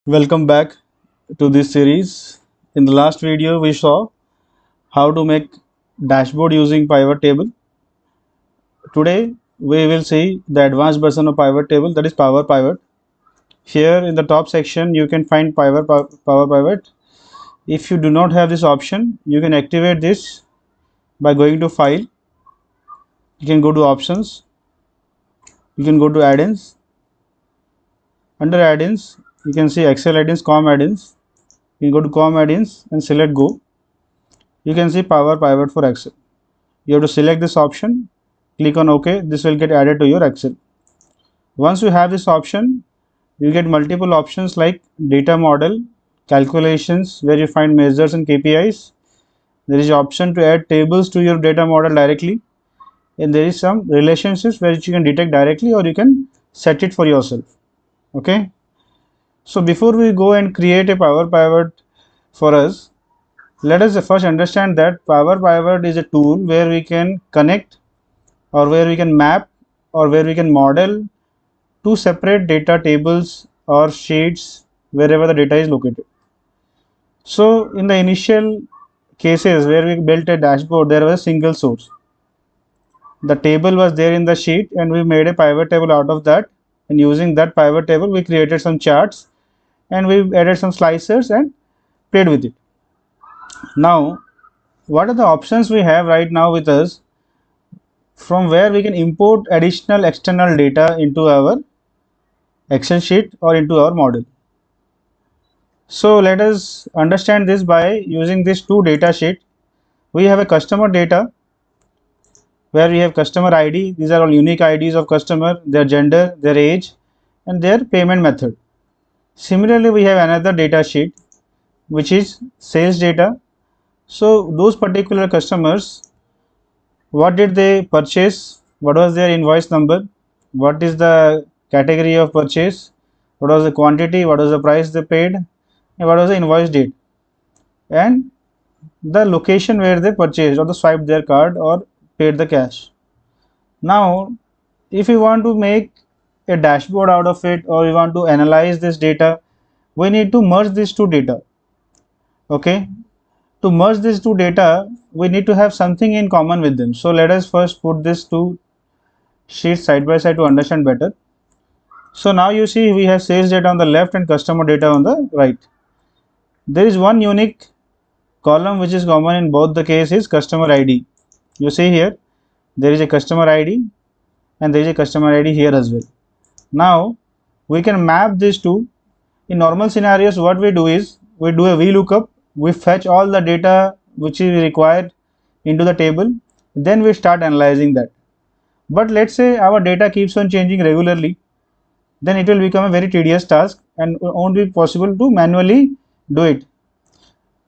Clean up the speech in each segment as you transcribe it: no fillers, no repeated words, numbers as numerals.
Welcome back to this series. In the last video, we saw how to make dashboard using pivot table. Today, we will see the advanced version of pivot table, that is Power Pivot. Here in the top section, you can find Power Pivot. If you do not have this option, you can activate this by going to File. You can go to Options. You can go to Add-ins. Under Add-ins, you can see Excel Add-ins, COM Add-ins. You can go to COM Add-ins and select Go. You can see Power Pivot for Excel. You have to select this option, click on OK. This will get added to your Excel. Once you have this option, you get multiple options like data model, calculations, where you find measures and KPIs. There is option to add tables to your data model directly, and there is some relationships where you can detect directly or you can set it for yourself. Okay. So before we go and create a Power Pivot for us, let us first understand that Power Pivot is a tool where we can connect or where we can map or where we can model two separate data tables or sheets wherever the data is located. So in the initial cases where we built a dashboard, there was a single source. The table was there in the sheet and we made a pivot table out of that, and using that pivot table we created some charts and we added some slicers and played with it. Now what are the options we have right now with us from where we can import additional external data into our Excel sheet or into our model? So let us understand this by using this two data sheet. We have a customer data where we have customer ID. These are all unique IDs of customer, their gender, their age, and their payment method. Similarly, we have another data sheet which is sales data. So those particular customers, what did they purchase, what was their invoice number, what is the category of purchase, what was the quantity, what was the price they paid, and what was the invoice date, and the location where they purchased or the swiped their card or paid the cash. Now if we want to make a dashboard out of it or we want to analyze this data, we need to merge these two data. Okay, to merge these two data we need to have something in common with them. So let us first put these two sheets side by side to understand better. So now you see we have sales data on the left and customer data on the right. There is one unique column which is common in both the cases, customer ID. You see here there is a customer ID and there is a customer ID here as well. Now we can map these two. In normal scenarios, what we do is we do a VLOOKUP, we fetch all the data which is required into the table, then we start analyzing that. But let's say our data keeps on changing regularly, then it will become a very tedious task and won't be possible to manually do it.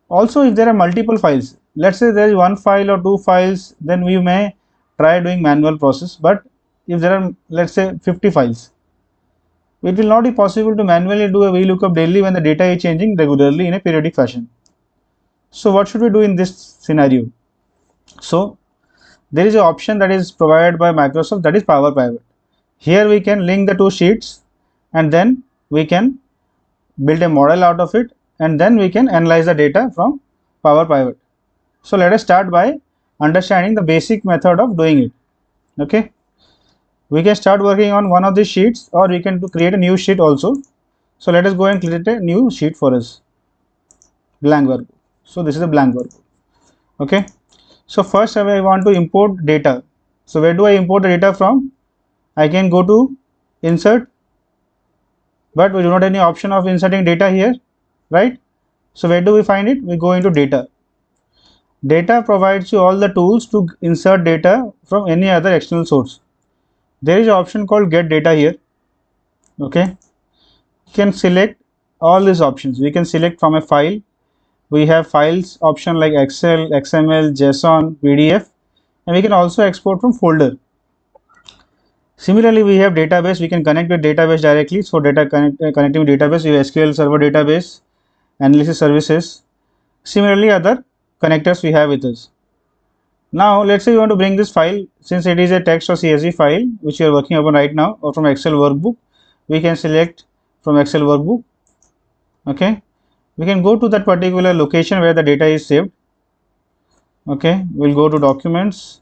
Also, if there are multiple files, let's say there is one file or two files, then we may try doing manual process. But if there are, let's say, 50 files, it will not be possible to manually do a VLOOKUP daily when the data is changing regularly in a periodic fashion. So what should we do in this scenario? So there is an option that is provided by Microsoft, that is Power Pivot. Here we can link the two sheets and then we can build a model out of it, and then we can analyze the data from Power Pivot. So let us start by understanding the basic method of doing it. Okay, we can start working on one of these sheets or we can create a new sheet also. So let us go and create a new sheet for us, blank workbook. So this is a blank workbook. Okay, so first I want to import data. So where do I import the data from? I can go to insert, but we do not have any option of inserting data here, right? So where do we find it? We go into data. Data provides you all the tools to insert data from any other external source. There is an option called get data here. Okay, you can select all these options. We can select from a file. We have files option like Excel, XML, JSON, PDF, and we can also export from folder. Similarly, we have database. We can connect with database directly. So connecting with database, we have SQL Server database, analysis services. Similarly, other connectors we have with us. Now let's say we want to bring this file, since it is a text or CSV file which we are working upon right now, or from Excel workbook, we can select from Excel workbook. Okay, we can go to that particular location where the data is saved. Okay, we'll go to documents,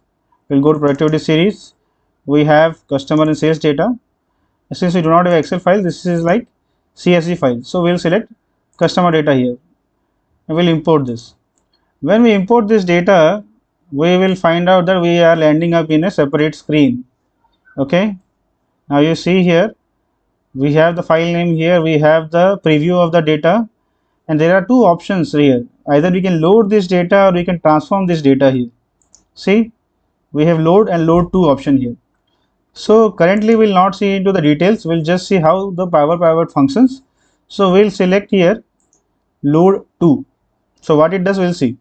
we'll go to productivity series, we have customer and sales data. Since we do not have Excel file, this is like CSV file, so we'll select customer data here and we'll import this. When we import this data, we will find out that we are landing up in a separate screen. Okay, now you see here we have the file name, here we have the preview of the data, and there are two options here. Either we can load this data or we can transform this data here. See, we have load and load to option here. So currently we will not see into the details, we will just see how the Power Pivot functions. So we will select here load to. So what it does, we will see.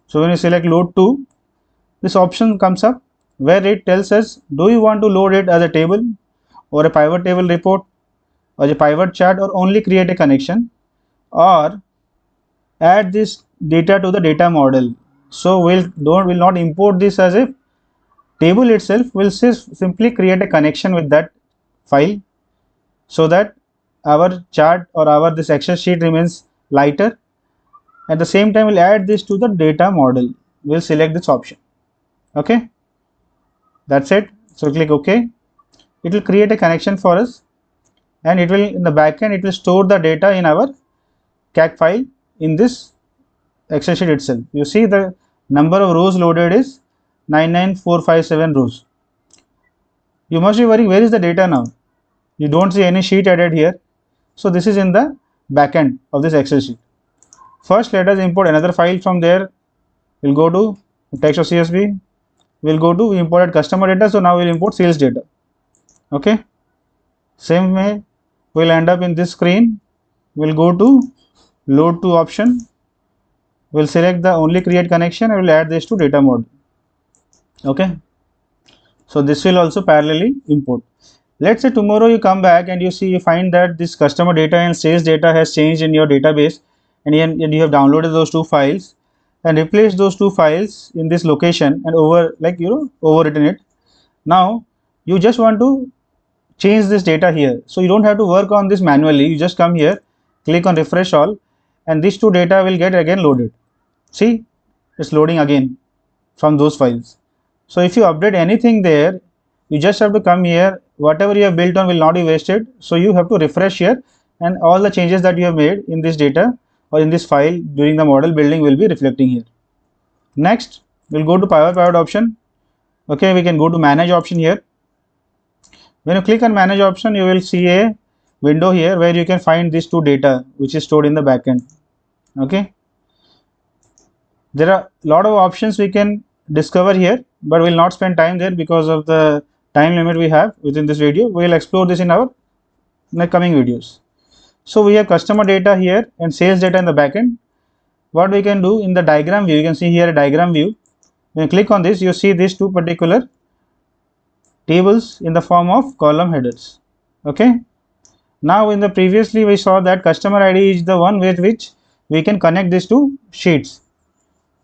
So when you select load to, this option comes up where it tells us, do you want to load it as a table or a pivot table report or a pivot chart, or only create a connection, or add this data to the data model. So will not import this as a table itself, will simply create a connection with that file so that our chart or our this Excel sheet remains lighter. At the same time, we'll add this to the data model. We'll select this option. Okay, that's it. So click OK. It will create a connection for us, and it will, in the backend, it will store the data in our calc file in this Excel sheet itself. You see the number of rows loaded is 99457 rows. You must be worrying, where is the data now? You don't see any sheet added here. So this is in the backend of this Excel sheet. First, let us import another file from there. We'll go to text or CSV. We'll go to, we imported customer data, so now we'll import sales data. Okay. Same way, we'll end up in this screen. We'll go to load to option. We'll select the only create connection and we'll add this to data model. Okay. So this will also parallelly import. Let's say tomorrow you come back and you find that this customer data and sales data has changed in your database, and you have downloaded those two files and replaced those two files in this location and overwritten it. Now you just want to change this data here, so you don't have to work on this manually. You just come here, click on refresh all, and these two data will get again loaded. See, it's loading again from those files. So if you update anything there, you just have to come here, whatever you have built on will not be wasted, so you have to refresh here, and all the changes that you have made in this data or in this file during the model building will be reflecting here. Next, we'll go to Power Pivot option. Okay, we can go to manage option here. When you click on manage option, you will see a window here where you can find these two data which is stored in the backend. Okay, there are a lot of options we can discover here, but we'll not spend time there because of the time limit we have within this video. We'll explore this in our coming videos. So we have customer data here and sales data in the backend. What we can do in the diagram view, you can see here a diagram view. When you click on this, you see these two particular tables in the form of column headers. Okay, now in the previously we saw that customer ID is the one with which we can connect these two sheets.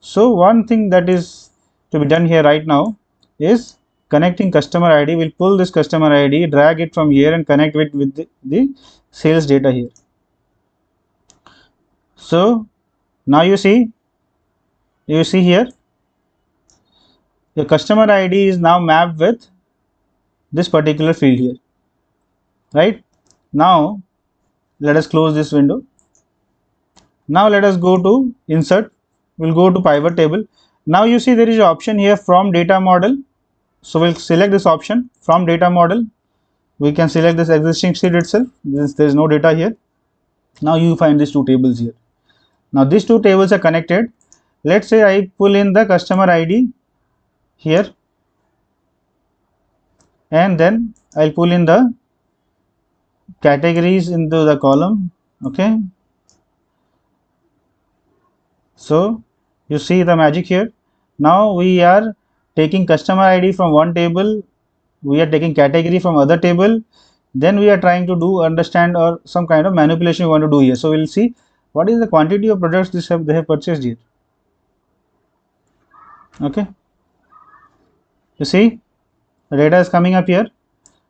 So one thing that is to be done here right now is connecting customer ID. We'll pull this customer ID, drag it from here and connect it with the sales data here. So now you see here the customer ID is now mapped with this particular field here, right? Now let us close this window. Now let us go to insert. We'll go to pivot table. Now you see there is an option here from data model. So we'll select this option from data model. We can select this existing sheet itself. There is no data here. Now you find these two tables here. Now these two tables are connected. Let's say I pull in the customer ID here, and then I'll pull in the categories into the column. Okay, so you see the magic here. Now we are taking customer ID from one table, we are taking category from other table, then we are trying to do understand or some kind of manipulation we want to do here. So we'll see what is the quantity of products they have purchased here. Okay, you see the data is coming up here.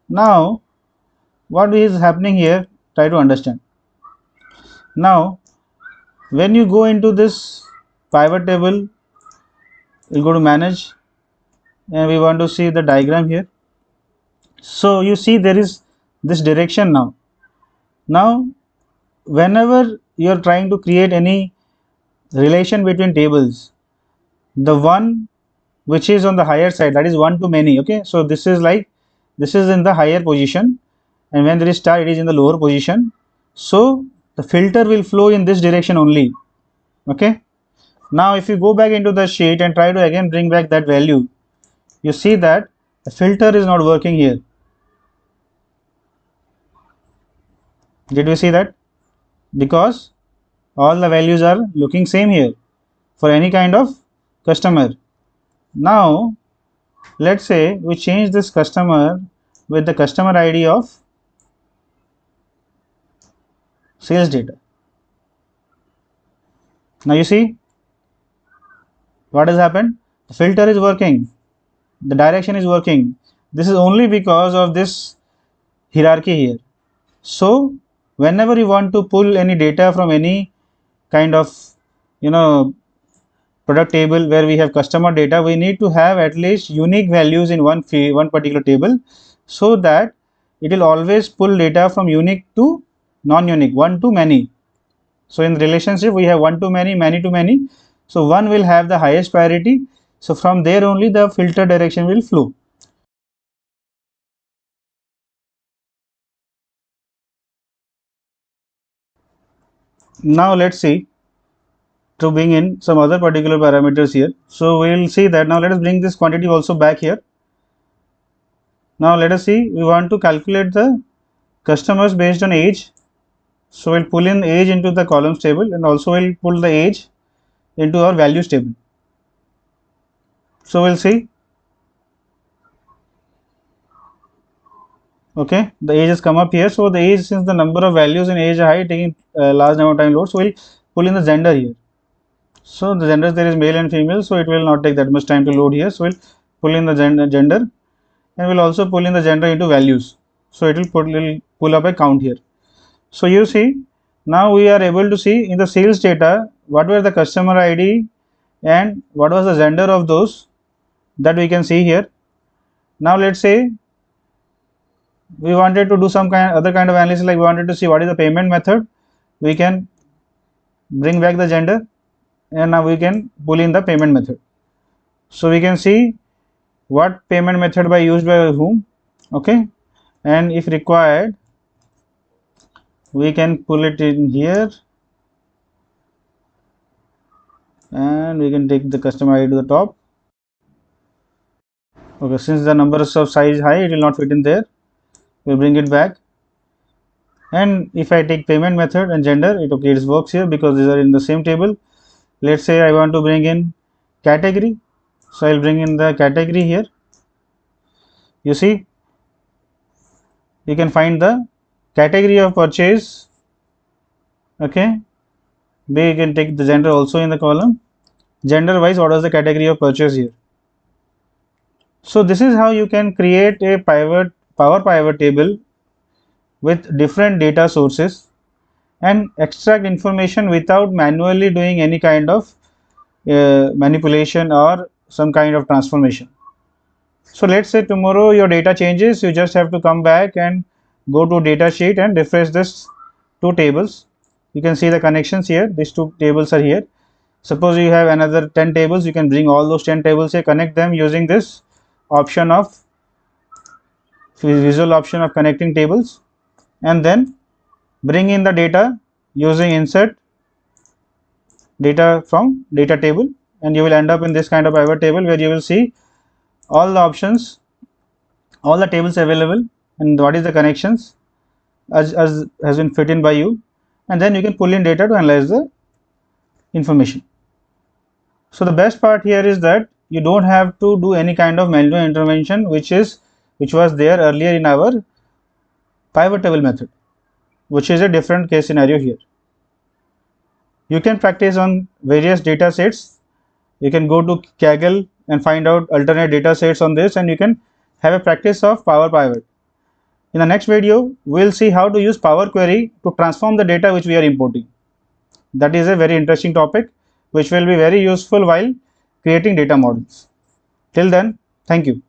Now what is happening here, try to understand. Now when you go into this pivot table, you'll go to manage, and we want to see the diagram here. So you see there is this direction now. Now whenever you are trying to create any relation between tables, the one which is on the higher side, that is one to many, okay, so this is like, this is in the higher position, and when there is star, it is in the lower position. So the filter will flow in this direction only. Okay, now if you go back into the sheet and try to again bring back that value, you see that the filter is not working here. Did we see that? Because all the values are looking same here for any kind of customer. Now let's say we change this customer with the customer ID of sales data. Now you see what has happened? The filter is working, the direction is working. This is only because of this hierarchy here. So whenever you want to pull any data from any kind of, you know, product table where we have customer data, we need to have at least unique values in one particular table, so that it will always pull data from unique to non-unique, one to many. So in relationship we have one to many, many to many, so one will have the highest priority, so from there only the filter direction will flow. Now let's see to bring in some other particular parameters here. So we will see that. Now let us bring this quantity also back here. Now let us see, we want to calculate the customers based on age. So we'll pull in age into the columns table, and also we'll pull the age into our values table. So we'll see, okay, the age has come up here. So the age, since the number of values in age are high, taking large number of time load, so we'll pull in the gender here. So the genders, there is male and female, so it will not take that much time to load here. So we'll pull in the gender, and we'll also pull in the gender into values. So it will pull up a count here. So you see, now we are able to see in the sales data what were the customer ID and what was the gender of those, that we can see here. Now let's say we wanted to do some other kind of analysis, like we wanted to see what is the payment method. We can bring back the gender, and now we can pull in the payment method. So we can see what payment method by used by whom, okay, and if required we can pull it in here, and we can take the customer ID to the top. Okay, since the numbers of size high, it will not fit in there. We'll bring it back, and if I take payment method and gender, it works here because these are in the same table. Let's say I want to bring in category, so I'll bring in the category here. You see, you can find the category of purchase, okay. We can take the gender also in the column, gender wise what was the category of purchase here. So this is how you can create a power pivot table with different data sources and extract information without manually doing any kind of manipulation or some kind of transformation. So let's say tomorrow your data changes, you just have to come back and go to data sheet and refresh this two tables. You can see the connections here, these two tables are here. Suppose you have another 10 tables, you can bring all those 10 tables here, connect them using this option of visual option of connecting tables, and then bring in the data using insert data from data table, and you will end up in this kind of pivot table where you will see all the options, all the tables available, and what is the connections as has been fit in by you, and then you can pull in data to analyze the information. So the best part here is that you don't have to do any kind of manual intervention which was there earlier in our pivot table method, which is a different case scenario here. You can practice on various data sets. You can go to Kaggle and find out alternate data sets on this, and you can have a practice of Power Pivot. In the next video, we will see how to use Power Query to transform the data which we are importing. That is a very interesting topic which will be very useful while creating data models. Till then, thank you.